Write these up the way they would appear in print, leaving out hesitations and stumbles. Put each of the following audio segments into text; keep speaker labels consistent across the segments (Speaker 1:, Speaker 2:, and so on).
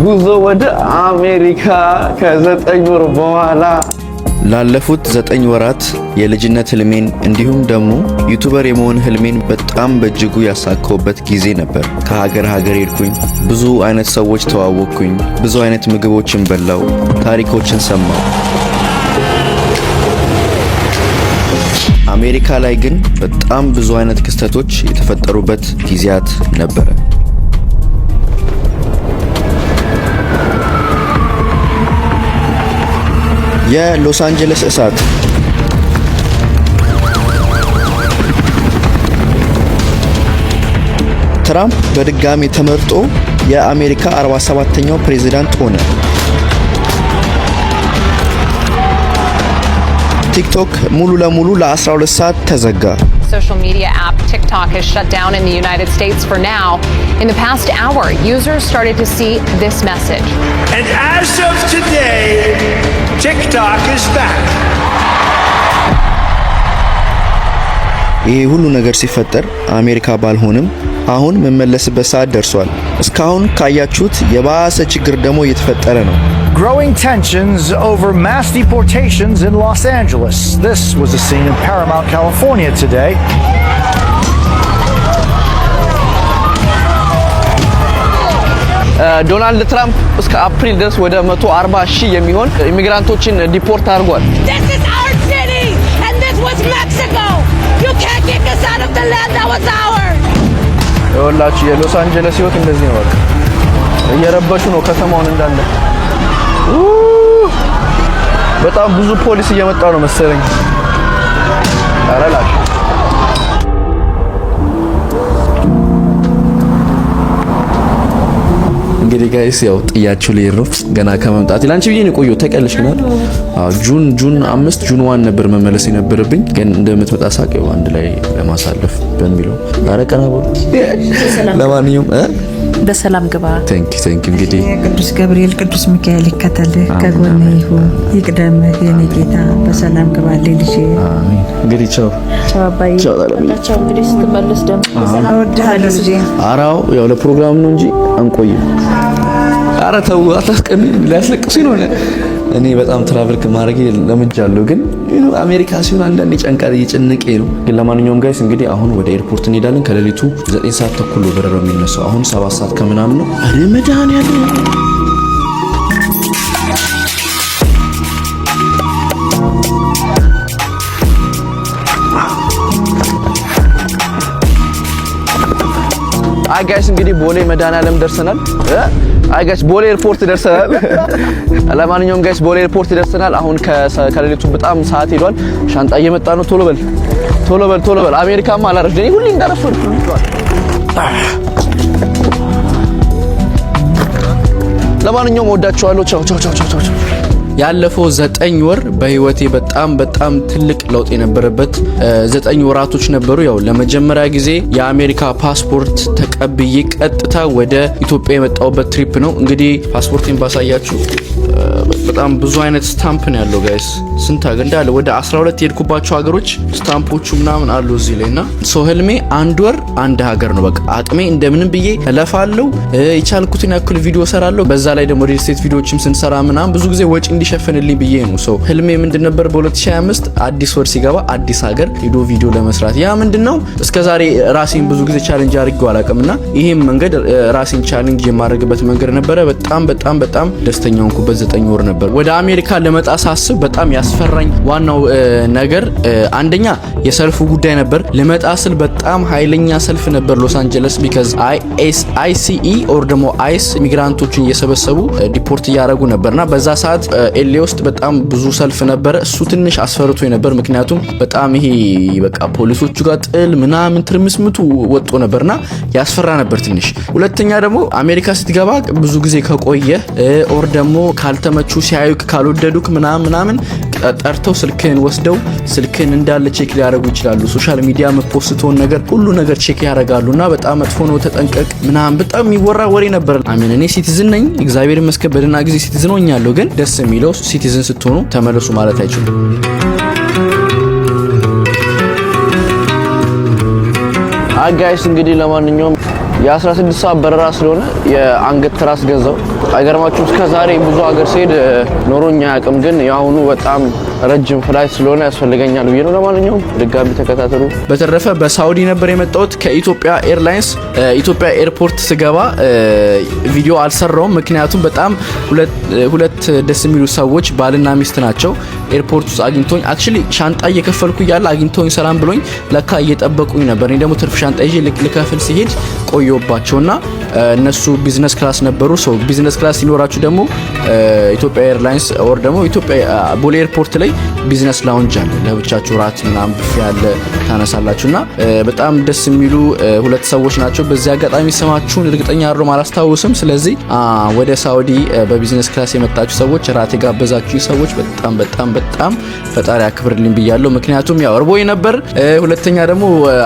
Speaker 1: ጉዞ ወደ አሜሪካ ከ9 ወር በኋላ ላለፉት 9 ወራት የልጅነት ህልሜን እንዲሁም ደግሞ ዩቲዩበር የመሆን ህልሜን በጣም በእጅጉ ያሳካውበት ጊዜ ነበር። ከሀገር ሄድኩኝ፣ ብዙ አይነት ሰዎች ተዋወቅኩኝ፣ ብዙ አይነት ምግቦችን በላው፣ ታሪኮችን ሰማው። አሜሪካ ላይ ግን በጣም ብዙ አይነት ክስተቶች የተፈጠሩበት ጊዜያት ነበረ። የሎስ አንጀለስ እሳት፣ ትራምፕ በድጋሚ ተመርጦ የአሜሪካ 47ኛው ፕሬዝዳንት ሆነ። ቲክቶክ ሙሉ ለሙሉ ለ12 ሰዓት ተዘጋ።
Speaker 2: Social media app TikTok is shut down in the United States for now. In the past hour, users started to see this message.
Speaker 3: And as of today, TikTok is back.
Speaker 1: ይሄ ሁሉ ነገር ሲፈጠር አሜሪካ ባልሆንም አሁን መመለስበት ሰዓት ደርሷል። እስካሁን ካያችሁት የባሰ ችግር ደግሞ እየተፈጠረ ነው።
Speaker 3: Growing tensions over mass deportations in Los Angeles. This was a scene in Paramount, California today.
Speaker 1: ዶናልድ ትራምፕ እስከ አፕሪል ድረስ ወደ 140,000 የሚሆን ኢሚግራንቶችን ዲፖርት አድርጓል።
Speaker 4: This is our city and this was Mexico. You can't kick us out of the land that was ours.
Speaker 1: ይኸውላችሁ የሎስ አንጀለስ ህይወት እንደዚህ ነው። በቃ እየረበሹ ነው ከተማውን እንዳለ። በጣም ብዙ ፖሊስ እየመጣ ነው መሰለኝ። አራላሽ እንግዲህ ጋይስ ያው ጥያችሁ ሊሄድ ነው ገና ከመምጣት ላንቺ ብዬ ነው ቆየው ተቀልሽናል። ጁን 5 ጁን 1 ነበር መመለስ የነበረብኝ ግን እንደምትመጣ ሳቀው አንድ ላይ ለማሳለፍ በሚለው አረቀና ቦል ለማንኛውም
Speaker 5: በሰላም ግባ።
Speaker 1: ቴንክ እንግዲህ
Speaker 5: ቅዱስ ገብርኤል ቅዱስ ሚካኤል ይከተልህ ከጎንህ ይሁን ይቅደምህ የኔ ጌታ በሰላም ግባ ልጅ።
Speaker 1: አሜን። እንግዲህ ቻው
Speaker 5: አባዬ ቻው። እንግዲህ ስትመለስ ደግሞ እወድሃለሁ ልጄ።
Speaker 1: አራው ያው ለፕሮግራም ነው እንጂ አንቆይም። አረ ተው አታስቀኝ ሊያስለቅሱኝ ነው። እኔ በጣም ትራቨል ከማድረግ ለምጃለሁ ግን አሜሪካ ሲሆን አንዳንዴ ጨንቃል እየጨነቀኝ ነው። ግን ለማንኛውም ጋይስ እንግዲህ አሁን ወደ ኤርፖርት እንሄዳለን። ከሌሊቱ 9 ሰዓት ተኩል በረራው የሚነሳው አሁን 7 ሰዓት ከምናምን ነው። አረ መድኃኒዓለም አይ ጋይስ እንግዲህ ቦሌ መድኃኒዓለም ደርሰናል። አይ ጋይስ ቦሌ ኤርፖርት ደርሰናል። ለማንኛውም ጋይስ ቦሌ ኤርፖርት ደርሰናል። አሁን ከሌሊቱ በጣም ሰዓት ሄዷል። ሻንጣ እየመጣ ነው። ቶሎ በል አሜሪካማ አላረፍደኝ ሁሉ እንዳረፈድኩ ነው። ለማንኛውም ወዳችኋለሁ። ቻው። ያለፈው 9 ወር በህይወቴ በጣም ትልቅ ለውጥ የነበረበት 9 ወራቶች ነበሩ። ያው ለመጀመሪያ ጊዜ የአሜሪካ ፓስፖርት ተቀብዬ ቀጥታ ወደ ኢትዮጵያ የመጣሁበት ትሪፕ ነው። እንግዲህ ፓስፖርቴን ባሳያችሁ በጣም ብዙ አይነት ስታምፕ ነው ያለው ጋይስ። ስንት ሀገር እንዳለ ወደ 12 የሄድኩባቸው ሀገሮች ስታምፖቹ ምናምን አሉ እዚህ ላይና ህልሜ 1 ወር 1 ሀገር ነው። በቃ አቅሜ እንደምንም ብዬ እለፋለሁ። የቻልኩትን ያክል ቪዲዮ ሰራለሁ። በዛ ላይ ደግሞ ሪል ስቴት ቪዲዮዎችም ስንሰራ ምናምን ብዙ ጊዜ ወጪ እንዲሸፈንልኝ ብዬ ነው። ህልሜ ምንድን ነበር? በ2025 አዲስ ወር ሲገባ አዲስ ሀገር ሄዶ ቪዲዮ ለመስራት። ያ ምንድነው እስከዛሬ ራሴን ብዙ ጊዜ ቻሌንጅ አድርጌው አላውቅምና ይሄም መንገድ ራሴን ቻሌንጅ የማድረግበት መንገድ ነበረ። በጣም ደስተኛ ሆንኩበት 9 ወር ነበር። ወደ አሜሪካ ለመጣ ሳስብ በጣም ያስፈራኝ ዋናው ነገር አንደኛ የሰልፉ ጉዳይ ነበር። ለመጣ ስል በጣም ኃይለኛ ሰልፍ ነበር ሎስ አንጀለስ ቢካዝ ICE ኦር ደግሞ አይስ ኢሚግራንቶችን እየሰበሰቡ ዲፖርት እያደረጉ ነበርና በዛ ሰዓት ኤልኤ ውስጥ በጣም ብዙ ሰልፍ ነበር። እሱ ትንሽ አስፈርቶኝ ነበር። ምክንያቱም በጣም ይሄ በቃ ፖሊሶቹ ጋር ጥል ምናምን ትርምስምቱ ወጥቶ ነበርና ያስፈራ ነበር ትንሽ። ሁለተኛ ደግሞ አሜሪካ ስትገባ ብዙ ጊዜ ከቆየ ኦር ደግሞ ካልተመቹ ሲያዩክ ካልወደዱክ ምናምን ጠርተው ስልክህን ወስደው ስልክህን እንዳለ ቼክ ሊያደርጉ ይችላሉ። ሶሻል ሚዲያ መፖስቶን ነገር ሁሉ ነገር ቼክ ያደርጋሉና በጣም መጥፎ ነው ተጠንቀቅ ምናምን በጣም የሚወራ ወሬ ነበር። አሜን እኔ ሲቲዝን ነኝ እግዚአብሔር ይመስገን በደህና ጊዜ ሲቲዝን ሆኛለሁ። ግን ደስ የሚለው ሲቲዝን ስትሆኑ ተመለሱ ማለት አይችሉም። ጋይስ እንግዲህ ለማንኛውም የ16 ሰዓት በረራ ስለሆነ የአንገት ትራስ ገዛው። አይገርማችሁም? እስከዛሬ ብዙ ሀገር ሲሄድ ኖሮኛ ያቅም፣ ግን የአሁኑ በጣም ረጅም ፍላይት ስለሆነ ያስፈልገኛል ብዬ ነው። ለማንኛውም ድጋሚ ተከታተሉ። በተረፈ በሳውዲ ነበር የመጣሁት ከኢትዮጵያ ኤርላይንስ። ኢትዮጵያ ኤርፖርት ስገባ ቪዲዮ አልሰራውም፣ ምክንያቱም በጣም ሁለት ደስ የሚሉ ሰዎች ባልና ሚስት ናቸው። ኤርፖርት ውስጥ አግኝቶኝ አክቹሊ ሻንጣ እየከፈልኩ እያለ አግኝቶኝ ሰላም ብሎኝ ለካ እየጠበቁኝ ነበር። እኔ ደግሞ ትርፍ ሻንጣ ይዤ ልከፍል ሲሄድ ቆየባቸውና እነሱ ቢዝነስ ክላስ ነበሩ። ሶ ቢዝነስ ክላስ ሲኖራችሁ ደግሞ ኢትዮጵያ ኤርላይንስ ኦር ደግሞ ኢትዮጵያ ቦሌ ኤርፖርት ላይ ቢዝነስ ላውንጅ አለ። ለብቻችሁ ራት ምናምን ብፌ ያለ ታነሳላችሁና በጣም ደስ የሚሉ ሁለት ሰዎች ናቸው። በዚህ አጋጣሚ ስማችሁን እርግጠኛ አይደለም አላስታውስም። ስለዚህ ወደ ሳውዲ በቢዝነስ ክላስ የመጣችሁ ሰዎች፣ ራት የጋበዛችሁ ሰዎች በጣም በጣም በጣም ፈጣሪ ያክብርልኝ ብያለሁ። ምክንያቱም ያው እርቦኝ ነበር። ሁለተኛ ደግሞ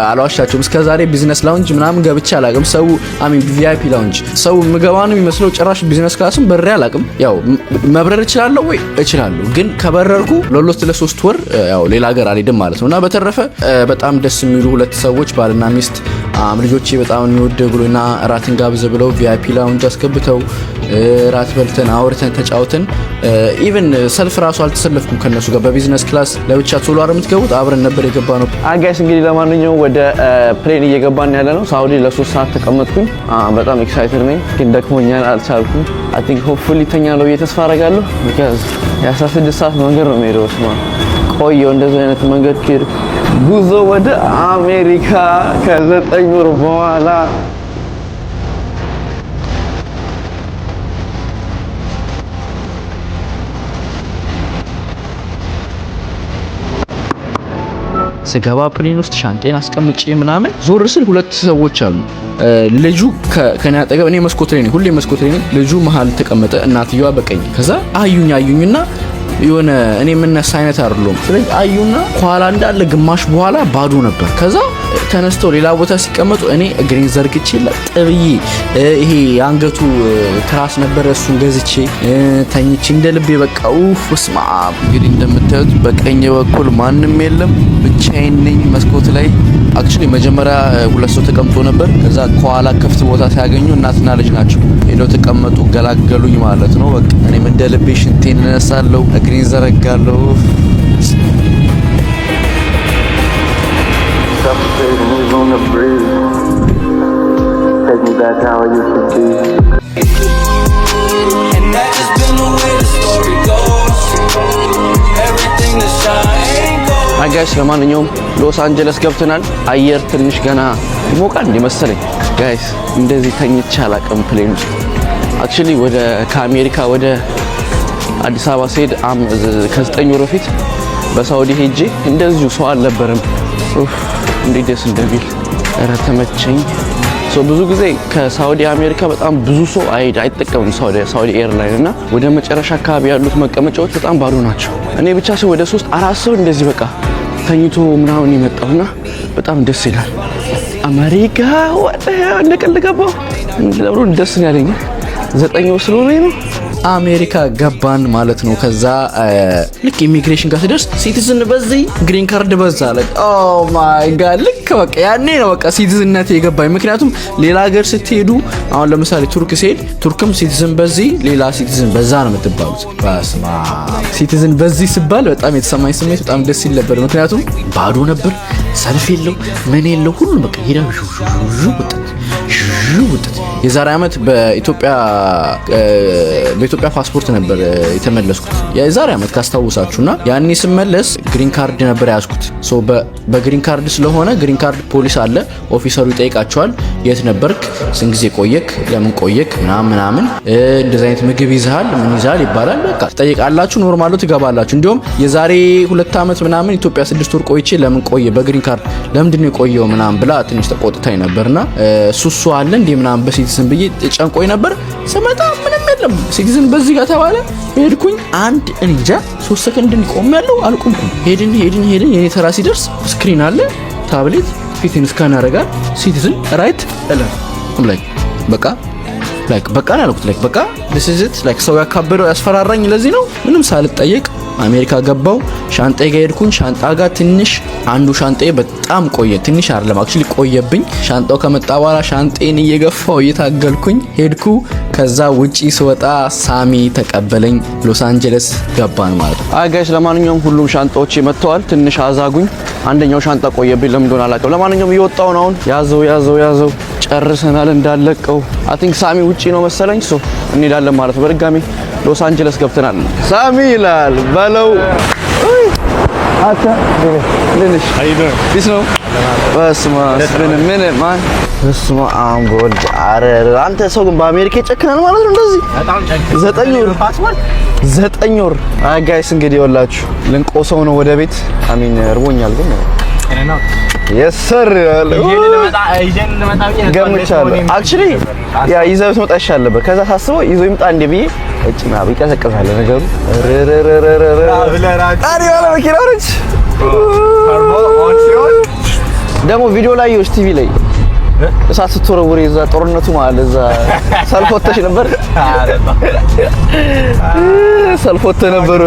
Speaker 1: አልዋሻችሁም፣ እስከዛሬ ቢዝነስ ላውንጅ ምናምን ገብቼ አላቅም። ሰው አሚን ቪአይፒ ላውንጅ ሰው ምገባን የሚመስለው ጭራሽ ቢዝነስ ክላስም በሬ አላቅም። ያው መብረር እችላለሁ ወይ እችላለሁ፣ ግን ከበረርኩ ለ3 ወር ያው ሌላ ሀገር አልሄድም ማለት ነውና በተረፈ በጣም ደስ የሚሉ ሁለት ሰዎች ባልና ሚስት ልጆቼ በጣም የሚወደጉና ራትን ጋብዘ ብለው ቪአይፒ ላውንጅ አስገብተው ራት በልተን አውርተን ተጫውተን ኢቭን ሰልፍ ራሱ አልተሰለፍኩም ከነሱ ጋር። በቢዝነስ ክላስ ለብቻ ቶሎ አረ የምትገቡት አብረን ነበር የገባ ነው። ጋይስ እንግዲህ ለማንኛውም ወደ ፕሌን እየገባን ያለ ነው። ሳውዲ ለ3 ሰዓት ተቀመጥኩኝ። በጣም ኤክሳይትድ ነኝ፣ ግን ደክሞኛል፣ አልቻልኩም። አይ ቲንክ ሆፕፉሊ ተኛለሁ ብዬ ተስፋ አደርጋለሁ። ቢካዝ የ16 ሰዓት መንገድ ነው የምሄደው። ስማ ቆየው እንደዚህ አይነት መንገድ ከሄድኩ ጉዞ ወደ አሜሪካ ከ9 ወር በኋላ ስገባ ፕሌን ውስጥ ሻንጤን አስቀምጬ ምናምን ዞር ስል ሁለት ሰዎች አሉ። ልጁ ከኔ አጠገብ፣ እኔ መስኮት ላይ ነኝ፣ ሁሌ መስኮት ላይ ነኝ። ልጁ መሀል ተቀመጠ፣ እናትየዋ በቀኝ። ከዛ አዩኝና የሆነ እኔ የምነሳ አይነት አይደለም። ስለዚህ አዩና ኋላ እንዳለ ግማሽ በኋላ ባዶ ነበር። ከዛ ተነስተው ሌላ ቦታ ሲቀመጡ እኔ እግሬን ዘርግቼ ለጥብዬ ይሄ አንገቱ ትራስ ነበር እሱን ገዝቼ ተኝቼ እንደ ልቤ በቃ ውስማ። እንግዲህ እንደምታዩት በቀኝ በኩል ማንም የለም፣ ብቻዬን ነኝ መስኮት ላይ። አክቹሊ መጀመሪያ ሁለት ሰው ተቀምጦ ነበር። ከዛ ከኋላ ክፍት ቦታ ሲያገኙ እናትና ልጅ ናቸው ሄደው ተቀመጡ፣ ገላገሉኝ ማለት ነው። በቃ እኔም እንደ ልቤ ሽንቴን እነሳለሁ፣ እግሬን ዘረጋለሁ። On the breeze, take me back how I used to be. And that has been the way the story goes. Everything that shine goes. Hi guys, ለማንኛውም ሎስ አንጀለስ ገብተናል። አየር ትንሽ ገና ይሞቃል እንደ መሰለኝ። ጋይስ እንደዚህ ተኝቼ አላውቅም ፕሌን ውስጥ። አክቹሊ ከአሜሪካ ወደ አዲስ አበባ ስሄድ ከ9 ወር በፊት በሳውዲ ሄጄ እንደዚሁ ሰው አልነበረም። እንዴት ደስ እንደሚል ኧረ ተመቸኝ። ብዙ ጊዜ ከሳውዲ አሜሪካ በጣም ብዙ ሰው አይጠቀምም ሳውዲ ኤርላይን እና ወደ መጨረሻ አካባቢ ያሉት መቀመጫዎች በጣም ባዶ ናቸው። እኔ ብቻ ሰው ወደ 3-4 ሰው እንደዚህ በቃ ተኝቶ ምናምን የመጣውና በጣም ደስ ይላል። አሜሪካ ወደ እንደቀልድ ገባው ለምን ደስ ያለኝ 9 ወር ስለሆነ ነው። አሜሪካ ገባን ማለት ነው። ከዛ ልክ ኢሚግሬሽን ጋር ሲደርስ ሲቲዝን በዚህ ግሪን ካርድ በዛ like oh my god ልክ በቃ ያኔ ነው በቃ ሲቲዝንነት የገባኝ። ምክንያቱም ሌላ ሀገር ስትሄዱ አሁን ለምሳሌ ቱርክ ሲሄድ ቱርክም ሲቲዝን በዚህ ሌላ ሲቲዝን በዛ ነው የምትባሉት። በስማ ሲቲዝን በዚህ ሲባል በጣም የተሰማኝ ስሜት በጣም ደስ ይል ነበር። ምክንያቱም ባዶ ነበር፣ ሰልፍ የለው ምን የለው ሁሉ በቃ ሄዳ ውጥት የዛሬ ዓመት በኢትዮጵያ ፓስፖርት ነበር የተመለስኩት የዛሬ ዓመት ካስታውሳችሁና ያኔ ስመለስ ግሪን ካርድ ነበር ያዝኩት። ሶ በግሪን ካርድ ስለሆነ ግሪን ካርድ ፖሊስ አለ፣ ኦፊሰሩ ይጠይቃቸዋል። የት ነበርክ፣ ስንት ጊዜ ቆየክ፣ ለምን ቆየክ ምናምን እንደዚህ አይነት ምግብ ይዛል ምን ይዛል ይባላል። በቃ ትጠይቃላችሁ፣ ኖርማሉ ትገባላችሁ። እንዲሁም የዛሬ 2 ዓመት ምናምን ኢትዮጵያ 6 ወር ቆይቼ ለምን ቆየ በግሪን ካርድ ለምንድን ነው የቆየው ምናምን ብላ ትንሽ ተቆጥታኝ ነበርና ሱሱ አለ እንዴ ምናምን በሲቲዝን ብዬ ጨንቆኝ ነበር። ስመጣ ምንም የለም ሲቲዝን በዚህ ጋር ተባለ። ሄድኩኝ አንድ እንጃ 3 ሰከንድ እንቆም ያለው አልቆምኩም። ሄድን የኔ ተራ ሲደርስ ስክሪን አለ ታብሌት ፊትን ስካን ያደርጋል። ሲቲዝን ራይት እለፍ በቃ ነው ያልኩት። በቃ this is it ሰው ያካበደው ያስፈራራኝ ለዚህ ነው። ምንም ሳልጠየቅ አሜሪካ ገባው ሻንጣዬ ጋር ሄድኩኝ ሻንጣ ጋር ትንሽ አንዱ ሻንጣዬ በጣም ቆየ ትንሽ አይደለም አክቹሊ ቆየብኝ ሻንጣው ከመጣ በኋላ ሻንጣዬን እየገፋው እየታገልኩኝ ሄድኩ ከዛ ውጪ ስወጣ ሳሚ ተቀበለኝ ሎስ አንጀለስ ገባን ማለት ነው አይ ጋይስ ለማንኛውም ሁሉም ሻንጣዎች መጥተዋል ትንሽ አዛጉኝ አንደኛው ሻንጣ ቆየብኝ ለምን እንደሆነ አላውቅም ለማንኛውም እየወጣው ነው አሁን ያዘው ጨርሰናል እንዳለቀው አይ ቲንክ ሳሚ ውጪ ነው መሰለኝ ሶ እንሄዳለን ማለት ነው በድጋሚ ሎስ አንጀለስ ገብተናል ሳሚ ይላል ባለው አታ ለልሽ አይደ ቢስ ነው በስማ ምን ማን በስማ አንጎል አረ አንተ ሰው ግን በአሜሪካ ይጨክናል ማለት ነው እንደዚህ በጣም 9 ወር አይ ጋይስ እንግዲህ ወላችሁ ልንቆሰው ነው ወደ ቤት አሚን እርቦኛል ግን የሰር ይሄን ለመጣ ገምቻለሁ አክቹሊ ያ ይዘው መጣ ይሻላል ከዛ ታስበው ይዞ ይምጣ እንደ ብዬ እጭና ቢቀሰቀሳለ ነገሩ አሪ ወላ መኪናዎች ደግሞ ቪዲዮ ላይ ዩስ ቲቪ ላይ እሳት ስትወረውሪ እዛ ጦርነቱ ማለት እዛ ሰልፎተሽ ነበር ሰልፎተ ነበር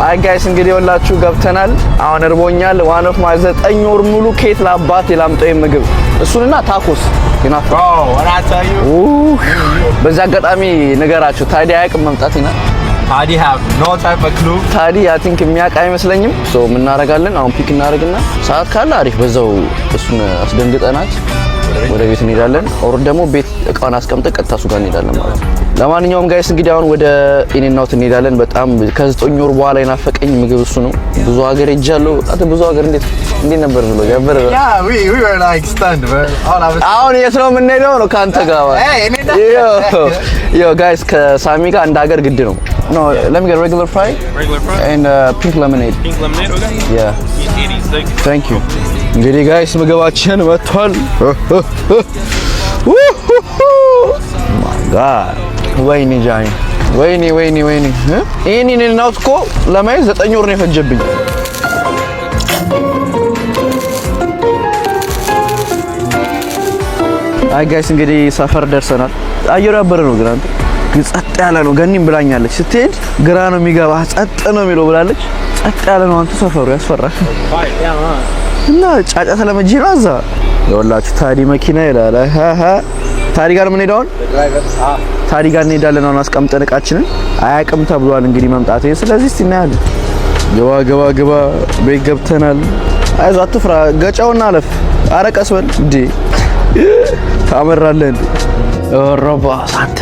Speaker 1: አይ ጋይስ እንግዲህ ወላችሁ ገብተናል አሁን እርቦኛል ዋን ኦፍ ማይ 9 ወር ሙሉ ኬት ላባት ላምጠው ምግብ እሱንና ታኮስ ይናፍ በዛ አጋጣሚ ነገራችሁ ታዲ አያውቅም መምጣትና ታዲ have no type of clue ታዲ I think የሚያውቅ አይመስለኝም ሶ ምን እናደርጋለን አሁን ፒክ እናደርግና ሰዓት ካለ አሪፍ በዛው እሱን አስደንግጠናት ወደ ቤት እንሄዳለን ኦር ደግሞ ቤት እቃውን አስቀምጠን ቀጥታ እሱ ጋር እንሄዳለን ማለት ነው ለማንኛውም ጋይስ እንግዲህ አሁን ወደ ኢንናውት እንሄዳለን በጣም ከ9 ወር በኋላ የናፈቀኝ ምግብ እሱ ነው ብዙ ሀገር ሄጃለሁ አተ ብዙ ሀገር እንዴት ነበር ብሎ ያበረ we were like stunned አሁን የት ነው የምንሄደው ነው ካንተ ጋር yo guys ከሳሚ ጋር እንደ ሀገር ግድ ነው no let me get regular fry and pink lemonade okay yeah thank you እንግዲህ ጋይስ ምግባችን መጥቷል my god ወይኔ ጃኒ ወይኔ ይሄንን እናውት እኮ ለማየት 9 ወር ነው የፈጀብኝ አይ ጋይስ እንግዲህ ሰፈር ደርሰናል አየሩ ያበረ ነው ግን አንተ ጸጥ ያለ ነው ገኒም ብላኛለች ስትሄድ ግራ ነው የሚገባ ጸጥ ነው የሚለው ብላለች ጸጥ ያለ ነው አንተ ሰፈሩ ያስፈራል እና ጫጫታ ለመጂ ነው አዛ ይወላችሁ ታዲ መኪና ይላል ታዲ ጋር ምን ሄዳውን ታዲ ጋር እንሄዳለን አሁን አስቀምጠን እቃችንን አያቅም ተብሏል እንግዲህ መምጣት ስለዚህ እስቲ እናያለን ገባ ቤት ገብተናል አይዞህ አትፍራ ገጫውና አለፍ አረቀስ በል እንዴ ታመራለህ እንዴ ኦሮባ አንተ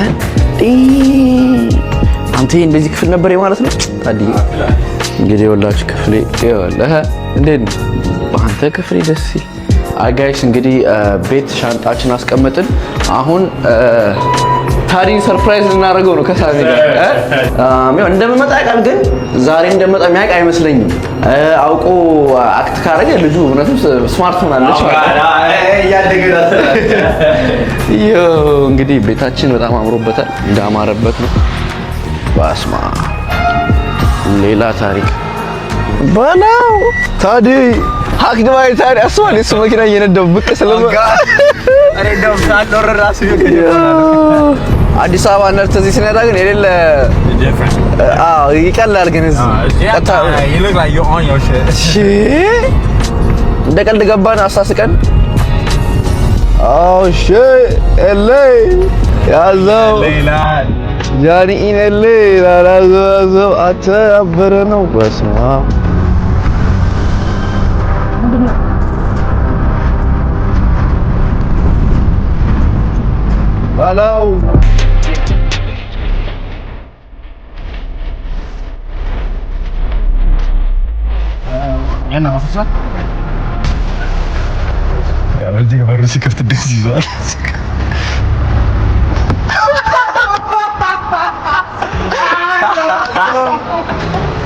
Speaker 1: እንደዚህ ክፍል ነበር ማለት ነው ታዲ እንግዲህ ወላችሁ ክፍሌ ይወላህ እንዴ አንተ ክፍሌ ደስ ይል አጋይስ እንግዲህ ቤት ሻንጣችን አስቀመጥን አሁን ታዲን ሰርፕራይዝ ልናደርገው ነው ከሳሚ ጋር ያው እንደምመጣ ቃል ግን ዛሬ እንደምመጣ የሚያውቅ አይመስለኝም አውቆ አክት ካረገ ልጁ እውነትም ስማርት ሆናለች ያደገዳት እንግዲህ ቤታችን በጣም አምሮበታል እንዳማረበት ነው ባስማ ሌላ ታሪክ ባላው ታዲ ሀክድ ባይ ታዲ አስዋል እሱ መኪና እየነዳው ብቅ ስለማ አሬ ደም ሳልወር ራሱ አዲስ አበባ ነርተ እዚህ ሲነዳ ግን የሌለ ይቀላል ግን እዚህ you look like you're on your shit እንደ ቀልድ ገባን አሳስቀን shit LA ያዘው ጃኒ ኢነሌ ላላዘው አተበረ ነው በስማ ባላው انا افصل يا ولدي برسي كفت الدزي زال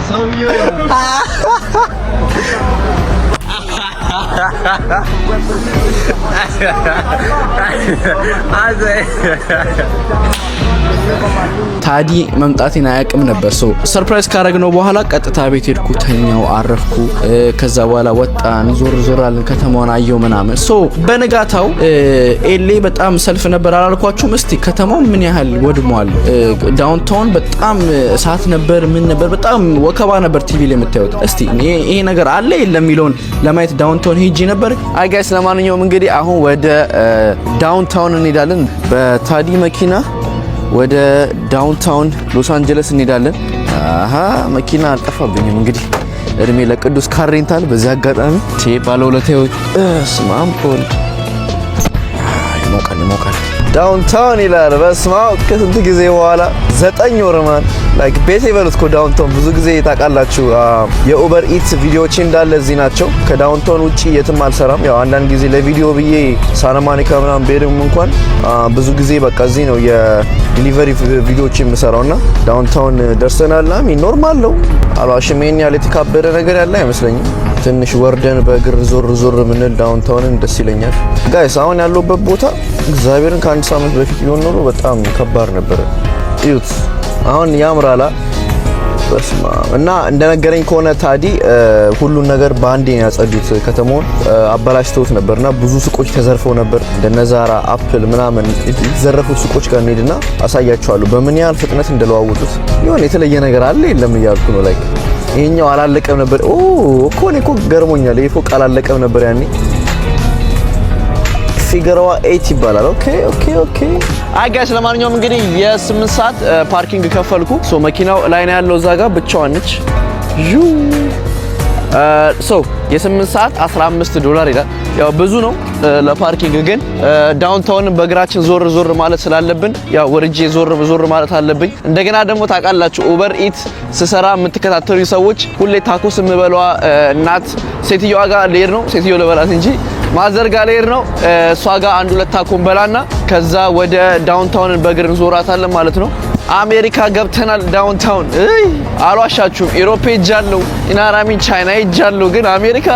Speaker 1: سويو هذا ታዲ መምጣቴን አያውቅም ነበር። ሶ ሰርፕራይዝ ካረግነው በኋላ ቀጥታ ቤት ሄድኩ፣ ተኛው፣ አረፍኩ። ከዛ በኋላ ወጣን፣ ዞር አለን፣ ከተማውን አየው ምናምን። ሶ በነጋታው ኤሌ በጣም ሰልፍ ነበር አላልኳችሁም? እስቲ ከተማው ምን ያህል ወድሟል። ዳውንታውን በጣም እሳት ነበር፣ ምን ነበር፣ በጣም ወከባ ነበር ቲቪ ላይ የምታዩት። እስቲ ይሄ ነገር አለ የለም የሚለውን ለማየት ዳውንታውን ሄጄ ነበር። አይ ጋይስ፣ ለማንኛውም እንግዲህ አሁን ወደ ዳውንታውን እንሄዳለን በታዲ መኪና ወደ ዳውንታውን ሎስ አንጀለስ እንሄዳለን። መኪና አልጠፋብኝም። እንግዲህ እድሜ ለቅዱስ ካር ሬንታል። በዚህ አጋጣሚ ባለውለታው ስማም ፖል ይሞቃል ዳውንታውን ይላል። በስማ ከስንት ጊዜ በኋላ 9 ወር ማን ላይክ ቤት ይበሉት እኮ ዳውንታውን። ብዙ ጊዜ ታውቃላችሁ የኡበር ኢትስ ቪዲዮዎች እንዳለ እዚህ ናቸው። ከዳውንታውን ውጪ የትም አልሰራም። ያው አንዳንድ ጊዜ ለቪዲዮ ብዬ ሳናማኒካ ምናምን ቤድም እንኳን ብዙ ጊዜ በቃ እዚህ ነው የዲሊቨሪ ቪዲዮዎች የምሰራውና ዳውንታውን ደርሰናል። ኖርማል ነው አልዋሽም። ይሄን ያለ የተካበደ ነገር ያለ አይመስለኝም። ትንሽ ወርደን በእግር ዞር ምንል ዳውንታውንን ደስ ይለኛል። ጋይስ አሁን ያለውበት ቦታ እግዚአብሔርን ከአንድ ሳምንት በፊት ቢሆን ኖሮ በጣም ከባድ ነበር። እዩት አሁን ያምራላ። በስማ እና እንደነገረኝ ከሆነ ታዲ ሁሉን ነገር በአንዴ ያጸዱት፣ ከተማውን አበላሽተውት ነበርና ብዙ ሱቆች ተዘርፈው ነበር። እንደነዛራ አፕል ምናምን የተዘረፉት ሱቆች ጋር እንሄድና አሳያችኋለሁ በምን ያህል ፍጥነት እንደለዋወጡት። ይሁን የተለየ ነገር አለ የለም እያልኩ ነው። ላይክ ይሄኛው አላለቀም ነበር። እኮ ገርሞኛል። ይሄ ፎቅ አላለቀም ነበር ያኔ። ፊገራዋ 8 ይባላል። ኦኬ አይ ጋይስ፣ ለማንኛውም እንግዲህ የ8 ሰዓት ፓርኪንግ ከፈልኩ። ሶ መኪናው ላይ ነው ያለው፣ እዛ ጋር ብቻዋን ነች። ሶ የ8 ሰዓት $15 ይላል። ያው ብዙ ነው ለፓርኪንግ፣ ግን ዳውንታውን በእግራችን ዞር ማለት ስላለብን ያው ወርጄ ዞር ማለት አለብኝ። እንደገና ደግሞ ታውቃላችሁ ኡበር ኢት ስሰራ የምትከታተሉ ሰዎች ሁሌ ታኮስ የምበለዋ እናት ሴትዮዋ ጋር ልሄድ ነው። ሴትዮ ልበላት እንጂ ማዘር ጋር ልሄድ ነው። እሷ ጋር 1-2 ታኮን በላና ከዛ ወደ ዳውንታውን በእግር እንዞራታለን ማለት ነው። አሜሪካ ገብተናል። ዳውንታውን አልዋሻችሁም፣ ኢሮፕ ሄጃለሁ፣ ኢናራሚን ቻይና ሄጃለሁ፣ ግን አሜሪካ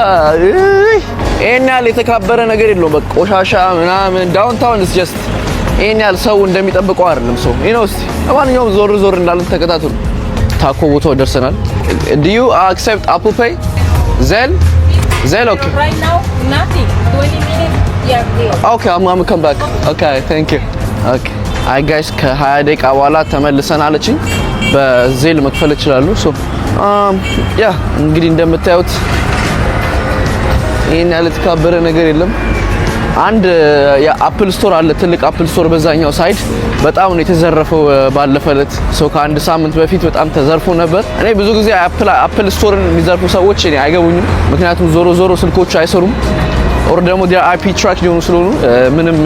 Speaker 1: ይሄን ያህል የተካበረ ነገር የለውም። በቃ ቆሻሻ ምናምን። ዳውንታውን is just ይሄን ያህል ሰው እንደሚጠብቀው አይደለም። ሰው እስቲ ለማንኛውም ዞር እንዳለን ተከታተሉ። ታኮ ቦታው ደርሰናል። do you accept Apple Pay? Zelle okay.
Speaker 4: Right now, nothing. 20 minutes, yeah.
Speaker 1: Okay, I'm come back. Okay, thank you. Okay. አይ ጋይስ ከ20 ደቂቃ በኋላ ተመልሰን አለችኝ። በዜል መክፈል ይችላሉ። ሶ ያ እንግዲህ እንደምታዩት ይሄን ያለ ተካበረ ነገር የለም። አንድ የአፕል ስቶር አለ፣ ትልቅ አፕል ስቶር በዛኛው ሳይድ በጣም ነው የተዘረፈው። ባለፈለት ሰው ከአንድ ሳምንት በፊት በጣም ተዘርፎ ነበር። እኔ ብዙ ጊዜ አፕል ስቶርን የሚዘርፉ ሰዎች እኔ አይገቡኝም፣ ምክንያቱም ዞሮ ስልኮቹ አይሰሩም፣ ኦር ደግሞ አይፒ ትራክ ሊሆኑ ስለሆኑ ምንም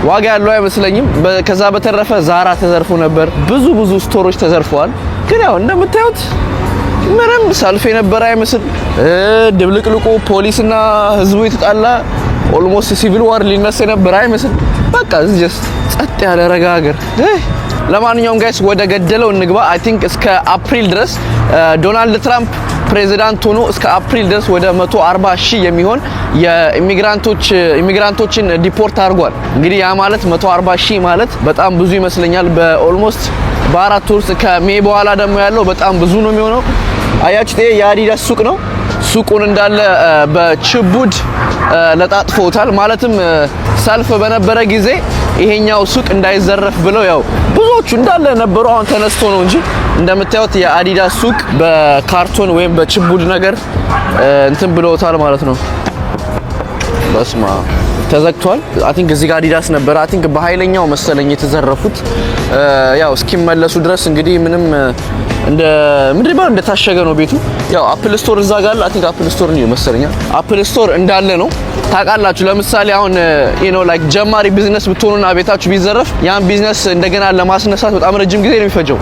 Speaker 1: ዋጋ ያለው አይመስለኝም። ከዛ በተረፈ ዛራ ተዘርፎ ነበር፣ ብዙ ስቶሮች ተዘርፈዋል። ግን ያው እንደምታዩት ምንም ሰልፍ የነበረ አይመስል፣ ድብልቅልቁ ፖሊስና ህዝቡ የተጣላ ኦልሞስት ሲቪል ዋር ሊነሳ የነበረ አይመስል፣ በቃ ጀስት ጸጥ ያለ ረጋ ሀገር። ለማንኛውም ጋይስ ወደ ገደለው እንግባ። አይ ቲንክ እስከ አፕሪል ድረስ ዶናልድ ትራምፕ ፕሬዚዳንት ሆኖ እስከ አፕሪል ድረስ ወደ 140,000 የሚሆን የኢሚግራንቶችን ዲፖርት አድርጓል። እንግዲህ ያ ማለት 140,000 ማለት በጣም ብዙ ይመስለኛል። በኦልሞስት በ4 ወር ከሜይ በኋላ ደግሞ ያለው በጣም ብዙ ነው የሚሆነው። አያችሁት? ይሄ የአዲዳስ ሱቅ ነው። ሱቁን እንዳለ በችቡድ ለጣጥፎታል። ማለትም ሰልፍ በነበረ ጊዜ ይሄኛው ሱቅ እንዳይዘረፍ ብለው ያው ብዙዎቹ እንዳለ ነበሩ። አሁን ተነስቶ ነው እንጂ እንደምታዩት የአዲዳስ ሱቅ በካርቶን ወይም በችቡድ ነገር እንትን ብለውታል ማለት ነው። በስማ ተዘግቷል። አይ ቲንክ እዚህ ጋር አዲዳስ ነበር። አይ ቲንክ በኃይለኛው መሰለኝ የተዘረፉት። ያው እስኪመለሱ ድረስ እንግዲህ ምንም እንደ ምድር እንደታሸገ ነው ቤቱ። ያው አፕል ስቶር እዛ ጋር አይ ቲንክ አፕል ስቶር ነው መሰለኛል። አፕል ስቶር እንዳለ ነው ታውቃላችሁ። ለምሳሌ አሁን ላይክ ጀማሪ ቢዝነስ ብትሆኑና ቤታችሁ ቢዘረፍ ያን ቢዝነስ እንደገና ለማስነሳት በጣም ረጅም ጊዜ ነው የሚፈጀው።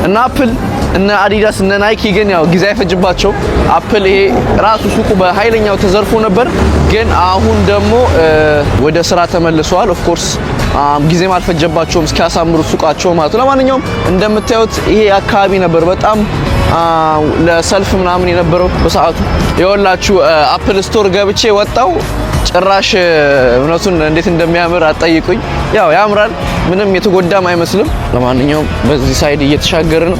Speaker 1: እና አፕል እና አዲዳስ እና ናይኪ ግን ያው ጊዜ አይፈጅባቸው። አፕል ይሄ ራሱ ሱቁ በኃይለኛው ተዘርፎ ነበር፣ ግን አሁን ደግሞ ወደ ስራ ተመልሰዋል። ኦፍ ኮርስ ጊዜም አልፈጀባቸውም እስኪያሳምሩ ሱቃቸው ማለት ነው። ለማንኛውም እንደምታዩት ይሄ አካባቢ ነበር በጣም ለሰልፍ ምናምን የነበረው በሰዓቱ። ይኸውላችሁ አፕል ስቶር ገብቼ ወጣው ጭራሽ እውነቱን እንዴት እንደሚያምር አጠይቁኝ። ያው ያምራል፣ ምንም የተጎዳም አይመስልም። ለማንኛውም በዚህ ሳይድ እየተሻገረ ነው።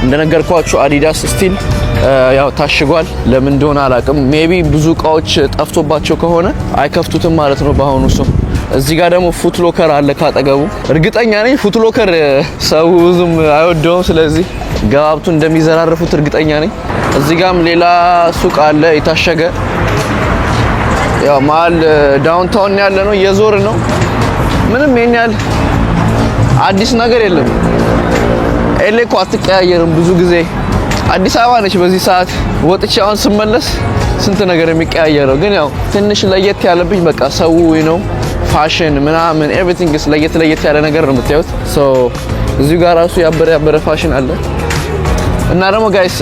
Speaker 1: እንደነገርኳችሁ አዲዳስ ስቲል ያው ታሽጓል። ለምን እንደሆነ አላውቅም። ሜቢ ብዙ እቃዎች ጠፍቶባቸው ከሆነ አይከፍቱትም ማለት ነው በአሁኑ ሰው። እዚህ ጋር ደግሞ ፉት ሎከር አለ ካጠገቡ። እርግጠኛ ነኝ ፉት ሎከር ሰው ብዙም አይወደውም። ስለዚህ ገባብቱ እንደሚዘራርፉት እርግጠኛ ነኝ። እዚህ ጋርም ሌላ ሱቅ አለ የታሸገ። ያው መሀል ዳውንታውን ያለ ነው፣ እየዞር ነው። ምንም ይሄን ያህል አዲስ ነገር የለም። ኤሌ እኮ አትቀያየርም ብዙ ጊዜ አዲስ አበባ ነች። በዚህ ሰዓት ወጥቼ አሁን ስመለስ ስንት ነገር የሚቀያየረው፣ ግን ያው ትንሽ ለየት ያለብኝ በቃ ሰው ነው ፋሽን ምናምን ኤቭሪቲንግ ለየት ያለ ነገር ነው የምታዩት። ሶ እዚሁ ጋር ራሱ ያበረ ፋሽን አለ። እና ደግሞ ጋይስ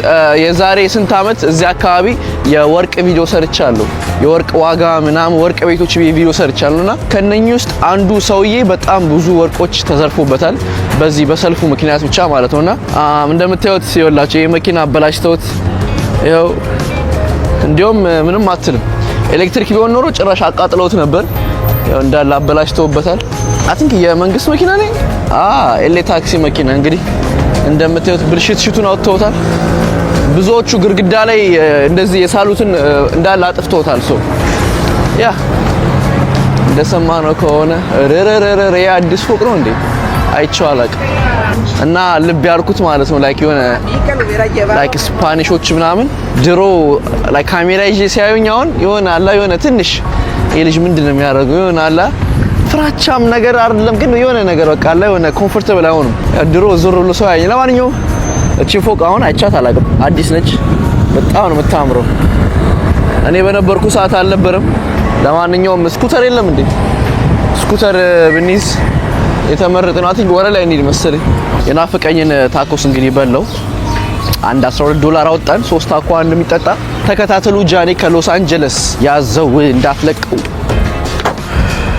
Speaker 1: የዛሬ ስንት አመት እዚህ አካባቢ የወርቅ ቪዲዮ ሰርቻለሁ። የወርቅ ዋጋ ምናምን ወርቅ ቤቶች ቪዲዮ ሰርቻለሁና ከነኚህ ውስጥ አንዱ ሰውዬ በጣም ብዙ ወርቆች ተዘርፎበታል በዚህ በሰልፉ ምክንያት ብቻ ማለት ነውና እንደምታዩት ይኸውላችሁ ይሄ መኪና አበላሽተውት ይኸው እንዲያውም ምንም አትልም። ኤሌክትሪክ ቢሆን ኖሮ ጭራሽ አቃጥለውት ነበር። ያው እንዳለ አበላሽተውበታል። አይ ቲንክ የመንግስት መኪና ነኝ ኤሌ ታክሲ መኪና እንግዲህ እንደምታዩት ብልሽቱን አውጥተውታል። ብዙዎቹ ግርግዳ ላይ እንደዚህ የሳሉትን እንዳለ አጥፍተውታል። ሶ ያ እንደሰማነው ከሆነ ረረረረ አዲስ ፎቅ ነው እንዴ አይቼው አላውቅም። እና ልብ ያልኩት ማለት ነው ላይክ የሆነ ላይክ ስፓኒሾች ምናምን ድሮ ላይክ ካሜራ ይዤ ሲያዩኝ አሁን የሆነ አላ የሆነ ትንሽ የልጅ ምንድነው የሚያደርገው የሆነ አላ ፍራቻም ነገር አይደለም ግን የሆነ ነገር በቃ አላ የሆነ ኮምፎርታብል አይሆንም። ድሮ ዞር ብሎ ሰው ያየኝ። ለማንኛውም እቺ ፎቅ አሁን አይቻት አላውቅም። አዲስ ነች፣ በጣም ነው የምታምረው። እኔ በነበርኩ ሰዓት አልነበረም። ለማንኛውም ስኩተር የለም እንዴ? ስኩተር ብንይዝ የተመረጠ ነው። አትንክ ወረ ላይ እንሂድ መሰለኝ። የናፈቀኝን ታኮስ እንግዲህ በለው አንድ $12 አወጣን። 3 ታኮ አንድ የሚጠጣ ተከታተሉ። ጃኒ ከሎስ አንጀለስ ያዘው እንዳትለቀው።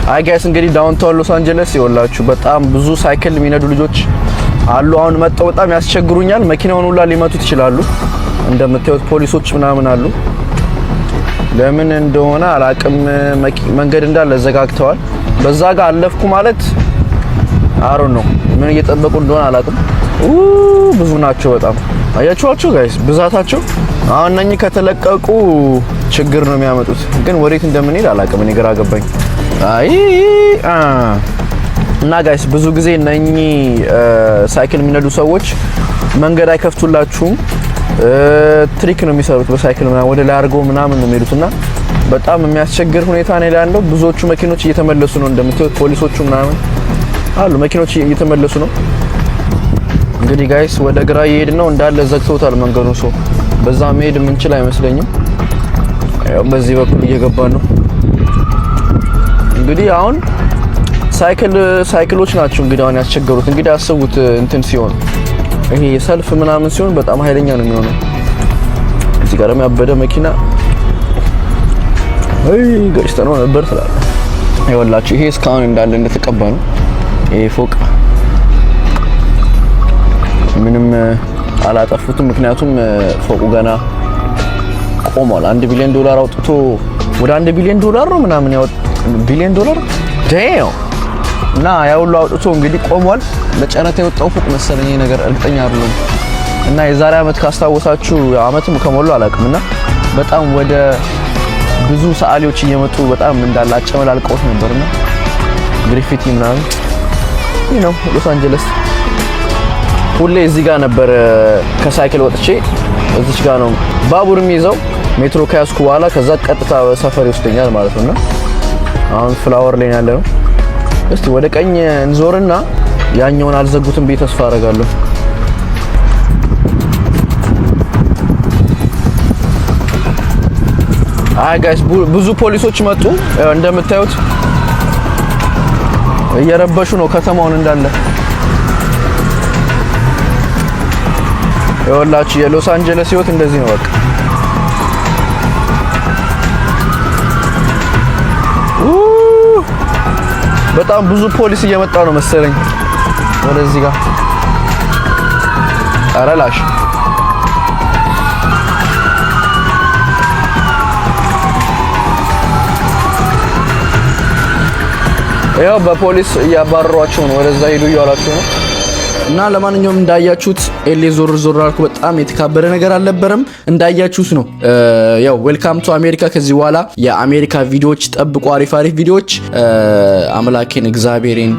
Speaker 1: አይ ጋይስ እንግዲህ ዳውንታውን ሎስ አንጀለስ ይወላችሁ በጣም ብዙ ሳይክል የሚነዱ ልጆች አሉ። አሁን መጣው በጣም ያስቸግሩኛል። መኪናውን ሁላ ሊመቱት ይችላሉ። እንደምታዩት ፖሊሶች ምናምን አሉ። ለምን እንደሆነ አላቅም። መንገድ እንዳለ ዘጋግተዋል። በዛ ጋር አለፍኩ ማለት አሮ ነው ምን እየጠበቁ እንደሆነ አላቅም። ብዙ ናቸው በጣም አያችኋቸው ጋይስ ብዛታቸው። አሁን እነኚህ ከተለቀቁ ችግር ነው የሚያመጡት። ግን ወዴት እንደምንሄድ አላቅም። እኔ ግራ ገባኝ። አይ እና ጋይስ ብዙ ጊዜ እነኚህ ሳይክል የሚነዱ ሰዎች መንገድ አይከፍቱላችሁም። ትሪክ ነው የሚሰሩት በሳይክል ምናምን ወደ ላይ አድርገው ምናምን ነው የሚሄዱትና በጣም የሚያስቸግር ሁኔታ ነው ያለው። ብዙዎቹ መኪኖች እየተመለሱ ነው እንደምታዩት ፖሊሶቹ ምናምን አሉ። መኪኖች እየተመለሱ ነው። እንግዲህ ጋይስ ወደ ግራ እየሄድን ነው። እንዳለ ዘግተውታል መንገዱን። ሰው በዛ መሄድ የምንችል አይመስለኝም። ያው በዚህ በኩል እየገባን ነው። እንግዲህ አሁን ሳይክሎች ናቸው እንግዲህ አሁን ያስቸገሩት። እንግዲህ አስቡት እንትን ሲሆን ይሄ ሰልፍ ምናምን ሲሆን በጣም ኃይለኛ ነው የሚሆነው። እዚህ ጋር ያበደ መኪና ገጭተነው ነበር ስላለ ይኸውላችሁ ይሄ እስካሁን እንዳለ እንደተቀባ ነው። ይሄ ፎቅ ምንም አላጠፉትም። ምክንያቱም ፎቁ ገና ቆሟል። $1 ቢሊዮን አውጥቶ ወደ $1 ቢሊዮን ነው ምናምን ያወጥ $1 ቢሊዮን ዳው እና ያው ሁሉ አውጥቶ እንግዲህ ቆሟል። ለጨረታ የወጣው ፎቅ መሰለኝ ይሄ ነገር እርግጠኛ አይደለም። እና የዛሬ አመት ካስታወሳችሁ አመትም ከሞሉ አላውቅምና በጣም ወደ ብዙ ሰዓሊዎች እየመጡ በጣም እንዳላጨ መላልቀውት ነበርና ግሪፊቲ ምናምን ነው ሎስ አንጀለስ። ሁሌ እዚህ ጋር ነበር ከሳይክል ወጥቼ እዚች ጋር ነው ባቡርም ይዘው ሜትሮ ከያዝኩ በኋላ ከዛ ቀጥታ ሰፈር ይወስደኛል ማለት ነውና አሁን ፍላወር ላይ ያለ ነው። እስቲ ወደ ቀኝ እንዞርና ያኛውን አልዘጉትም ብዬ ተስፋ አደርጋለሁ። አይ ጋይስ ብዙ ፖሊሶች መጡ። እንደምታዩት እየረበሹ ነው ከተማውን እንዳለ። ይኸውላችሁ የሎስ አንጀለስ ህይወት እንደዚህ ነው በቃ። በጣም ብዙ ፖሊስ እየመጣ ነው መሰለኝ ወደዚህ ጋር። አረላሽ ያው በፖሊስ እያባረሯቸው ነው ወደዛ ሄዱ እያሏቸው ነው እና ለማንኛውም እንዳያችሁት ኤሌ ዞር ዞር አልኩ በጣም የተካበረ ነገር አልነበረም እንዳያችሁት ነው ያው ዌልካም ቱ አሜሪካ ከዚህ በኋላ የአሜሪካ ቪዲዮዎች ጠብቁ አሪፍ ቪዲዮዎች አምላኬን እግዚአብሔርን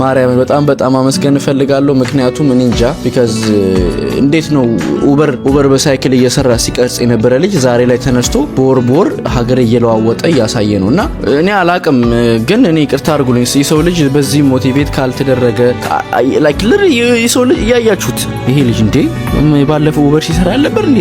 Speaker 1: ማርያም በጣም አመስገን ፈልጋለሁ ምክንያቱም እኔ እንጃ because እንዴት ነው ኡበር በሳይክል እየሰራ ሲቀርጽ የነበረ ልጅ ዛሬ ላይ ተነስቶ ቦር ሀገር እየለዋወጠ ያሳየ ነውና እኔ አላቅም ግን እኔ ይቅርታ አድርጉልኝ የሰው ልጅ በዚህ ሞቲቬት ካልተደረገ like የሰው ልጅ ያያችሁት ይሄ ልጅ እንዴ ባለፈው ኡበር ሲሰራ ያለበር እንዴ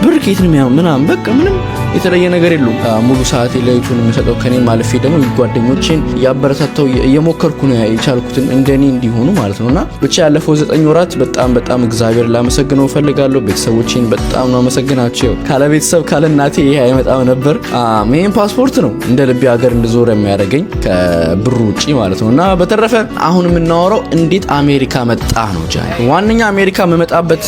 Speaker 1: ብር ከየት ነው ምናምን በቃ ምንም የተለየ ነገር የለውም ሙሉ ሰዓት ለዩቱን የምሰጠው ከኔ ማለፌ ደግሞ ጓደኞቼን ያበረታታው እየሞከርኩ ነው የቻልኩትን እንደኔ እንዲሆኑ ማለት ነውና ብቻ ያለፈው 9 ወራት በጣም እግዚአብሔር ላመሰግነው ፈልጋለሁ ቤተሰቦቼን በጣም ነው አመሰግናቸው ካለ ቤተሰብ ካለ እናቴ ይሄ አይመጣም ነበር ሜን ፓስፖርት ነው እንደ ልቤ ሀገር እንድዞር የሚያደርገኝ ከብሩ ውጪ ማለት ነውና በተረፈ አሁን የምናወራው እንዴት አሜሪካ መጣ ነው ጃኒ ዋንኛ አሜሪካ መመጣበት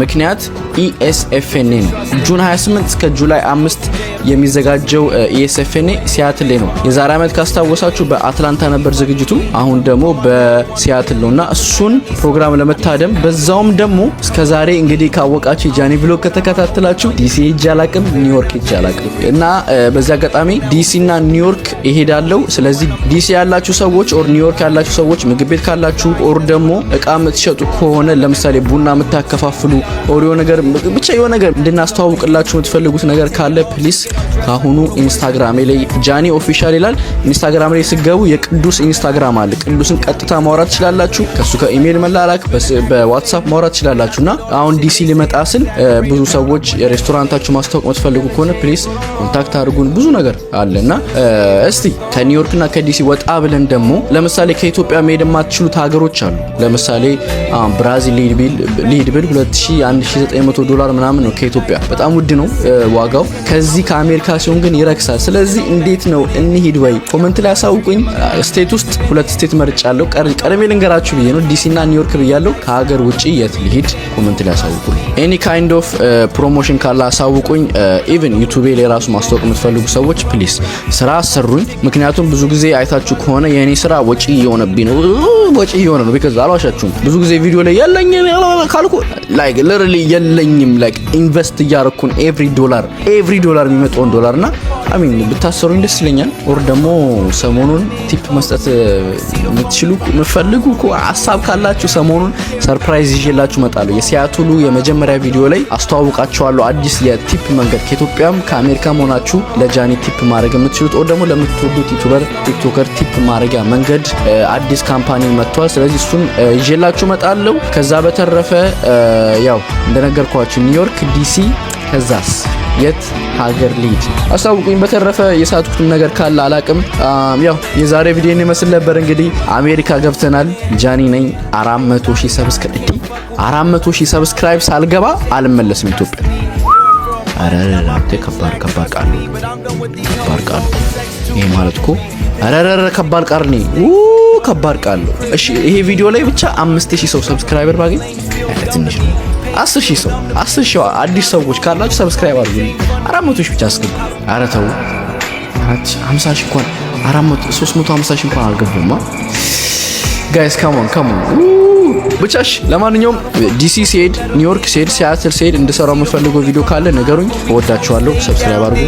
Speaker 1: ምክንያት ESFN ነው ጁን 28 እስከ ጁላይ 5 የሚዘጋጀው ESFN ሲያትል ላይ ነው የዛሬ አመት ካስታወሳችሁ በአትላንታ ነበር ዝግጅቱ አሁን ደግሞ በሲያትል ነውና እሱን ፕሮግራም ለመታደም በዛውም ደግሞ እስከዛሬ እንግዲህ ካወቃችሁ ጃኒ ብሎግ ከተከታተላችሁ ዲሲ ይጃላቅም ኒውዮርክ ይጃላቅም እና በዛ አጋጣሚ ዲሲ እና ኒውዮርክ ይሄዳለው ስለዚህ ዲሲ ያላችሁ ሰዎች ኦር ኒውዮርክ ያላችሁ ሰዎች ምግብ ቤት ካላችሁ ኦር ደግሞ እቃ የምትሸጡ ከሆነ ለምሳሌ ቡና የምታከፋፍሉ ኦር የሆነ ነገር ብቻ የሆነ ነገር እንድናስተዋውቅላችሁ የምትፈልጉት ነገር ካለ ፕሊስ ካሁኑ ኢንስታግራም ላይ ጃኒ ኦፊሻል ይላል ኢንስታግራም ላይ ሲገቡ የቅዱስ ኢንስታግራም አለ ቅዱስን ቀጥታ ማውራት ትችላላችሁ ከሱ ከኢሜል መላላክ በዋትስአፕ ማውራት ትችላላችሁና አሁን ዲሲ ሊመጣ ስል ብዙ ሰዎች የሬስቶራንታችሁ ማስተዋወቅ የምትፈልጉ ከሆነ ፕሊስ ኮንታክት አድርጉን ብዙ ነገር አለና እስቲ ከኒውዮርክና ከዲሲ ወጣ ብለን ደግሞ ለምሳሌ ከኢትዮጵያ መሄድ የማትችሉት ሀገሮች አሉ ለምሳሌ ብራዚል ሊድ ቢል $2,900 ምናምን ነው ከኢትዮጵያ በጣም ውድ ነው ዋጋው ከዚህ ከአሜሪካ ሲሆን ግን ይረክሳል ስለዚህ እንዴት ነው እንሂድ ወይ ኮሜንት ላይ አሳውቁኝ ስቴት ውስጥ ሁለት ስቴት መርጫለሁ ቀረሜ ልንገራችሁ ብዬ ነው ዲሲ እና ኒውዮርክ ብያለሁ ከሀገር ውጪ የት ልሂድ ኮሜንት ላይ አሳውቁኝ ኤኒ ካይንድ ኦፍ ፕሮሞሽን ካለ አሳውቁኝ ኢቭን ዩቲዩብ ላይ ራሱ ማስተዋወቅ የምትፈልጉ ሰዎች ፕሊስ ስራ አሰሩኝ ምክንያቱም ብዙ ጊዜ አይታችሁ ከሆነ የኔ ስራ ወጪ እየሆነብኝ ነው ወጪ እየሆነ ነው because አልዋሻችሁም ብዙ ጊዜ ቪዲዮ ላይ ያለኝም ካልኩ like literally የለኝም like ኢንቨስት እያረኩን ኤቭሪ ዶላር የሚመጣውን ዶላርና አሚን ብታሰሩኝ ደስ ይለኛል ኦር ደግሞ ሰሞኑን ቲፕ መስጠት የምትችሉ የምትፈልጉ ሐሳብ ካላችሁ ሰሞኑን ሰርፕራይዝ ይዤላችሁ መጣለሁ የሲያትሉ የመጀመሪያ ቪዲዮ ላይ አስተዋውቃችኋለሁ አዲስ የቲፕ መንገድ ከኢትዮጵያም ከአሜሪካም ሆናችሁ ለጃኒ ቲፕ ማድረግ የምትችሉት ኦር ደግሞ ለምትወዱት ዩቲዩበር ቲክቶከር ቲፕ ማድረጊያ መንገድ አዲስ ካምፓኒ መጥቷል ስለዚህ እሱን ይዤላችሁ መጣለሁ ከዛ በተረፈ ያው እንደነገርኳችሁ ኒውዮርክ ዲሲ ከዛስ የት ሀገር ሊድ አሳውቁኝ በተረፈ የሳትኩት ነገር ካለ አላቅም ያው የዛሬ ቪዲዮ ይመስል ነበር እንግዲህ አሜሪካ ገብተናል ጃኒ ነኝ 400,000 ሰብስክራይብ ሳልገባ አልመለስም ኢትዮጵያ አረረራቴ ከባድ ቃል ይሄ ማለት እኮ አረረረ ከባድ ቃል ነው ከባድ ቃል እሺ ይሄ ቪዲዮ ላይ ብቻ 5,000 ሰው ሰብስክራይበር ባገኝ ትንሽ ነው 10,000 ሰው 10,000 አዲስ ሰዎች ካላችሁ ሰብስክራይብ አድርጉ 400,000 ብቻ አስገቡ ኧረ ተው 50,000 እንኳን 350,000 እንኳን አልገቡማ ጋይስ ካሞን ብቻሽ ለማንኛውም ዲሲ ሲሄድ ኒውዮርክ ሲሄድ ሲያትል ሲሄድ እንድሰራው የምፈልገው ቪዲዮ ካለ ነገሩኝ እወዳችኋለሁ ሰብስክራይብ አድርጉ